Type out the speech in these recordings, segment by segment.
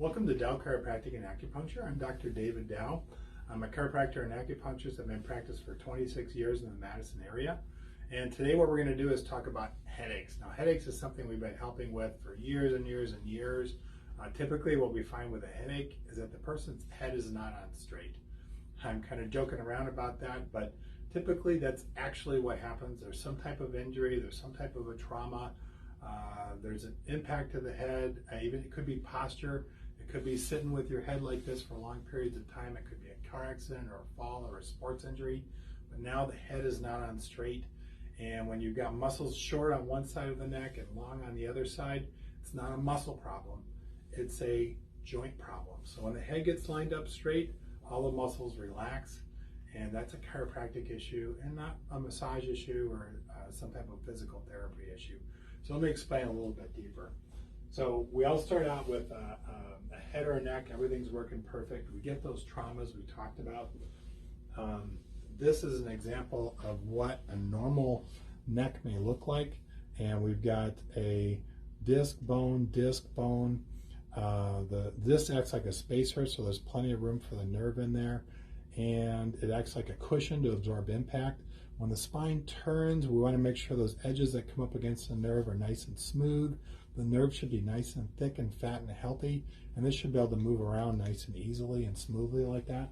Welcome to Dow Chiropractic and Acupuncture. I'm Dr. David Dow. I'm a chiropractor and acupuncturist. I've been in practice for 26 years in the Madison area. And today what we're going to do is talk about headaches. Now, headaches is something we've been helping with for years and years and years. Typically what we find with a headache is that the person's head is not on straight. I'm kind of joking around about that, but typically that's actually what happens. There's some type of injury, there's some type of a trauma, there's an impact to the head, even it could be posture. It could be sitting with your head like this for long periods of time. It could be a car accident or a fall or a sports injury. But now the head is not on straight. And when you've got muscles short on one side of the neck and long on the other side, it's not a muscle problem. It's a joint problem. So when the head gets lined up straight, all the muscles relax. And that's a chiropractic issue and not a massage issue or some type of physical therapy issue. So let me explain a little bit deeper. So we all start out with a head or a neck, everything's working perfect. We get those traumas we talked about. This is an example of what a normal neck may look like. And we've got a disc bone. This acts like a spacer, so there's plenty of room for the nerve in there. And it acts like a cushion to absorb impact. When the spine turns, we want to make sure those edges that come up against the nerve are nice and smooth. The nerve should be nice and thick and fat and healthy, and this should be able to move around nice and easily and smoothly like that.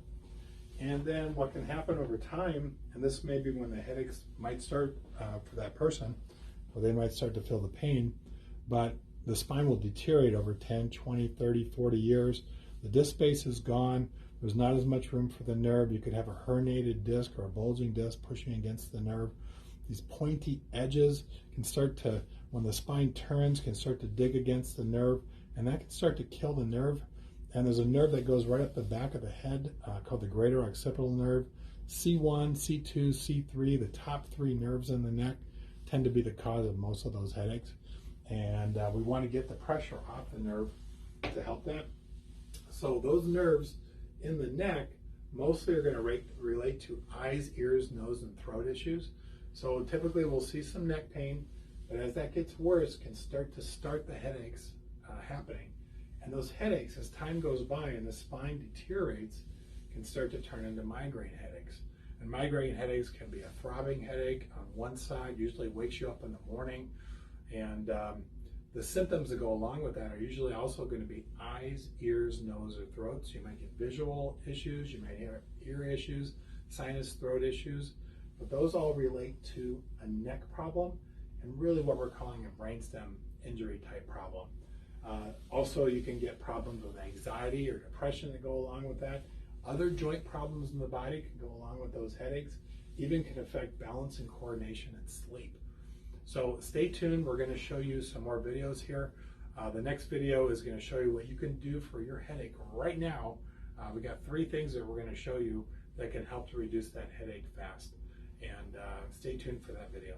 And then what can happen over time, and this may be when the headaches might start for that person, or they might start to feel the pain, but the spine will deteriorate over 10, 20, 30, 40 years. The disc space is gone. There's not as much room for the nerve. You could have a herniated disc or a bulging disc pushing against the nerve. These pointy edges can start to, when the spine turns, can start to dig against the nerve, and that can start to kill the nerve. And there's a nerve that goes right up the back of the head called the greater occipital nerve. C1, C2, C3, the top three nerves in the neck tend to be the cause of most of those headaches. And we want to get the pressure off the nerve to help that. So those nerves in the neck mostly are going to relate to eyes, ears, nose, and throat issues. So typically we'll see some neck pain, but as that gets worse, can start the headaches happening. And those headaches, as time goes by and the spine deteriorates, can start to turn into migraine headaches. And migraine headaches can be a throbbing headache on one side, usually wakes you up in the morning. And the symptoms that go along with that are usually also going to be eyes, ears, nose, or throat. So you might get visual issues, you might have ear issues, sinus, throat issues, but those all relate to a neck problem and really what we're calling a brainstem injury type problem. Also, you can get problems with anxiety or depression that go along with that. Other joint problems in the body can go along with those headaches, even can affect balance and coordination and sleep. So stay tuned, we're going to show you some more videos here. The next video is going to show you what you can do for your headache right now. We got 3 things that we're going to show you that can help to reduce that headache fast. And stay tuned for that video.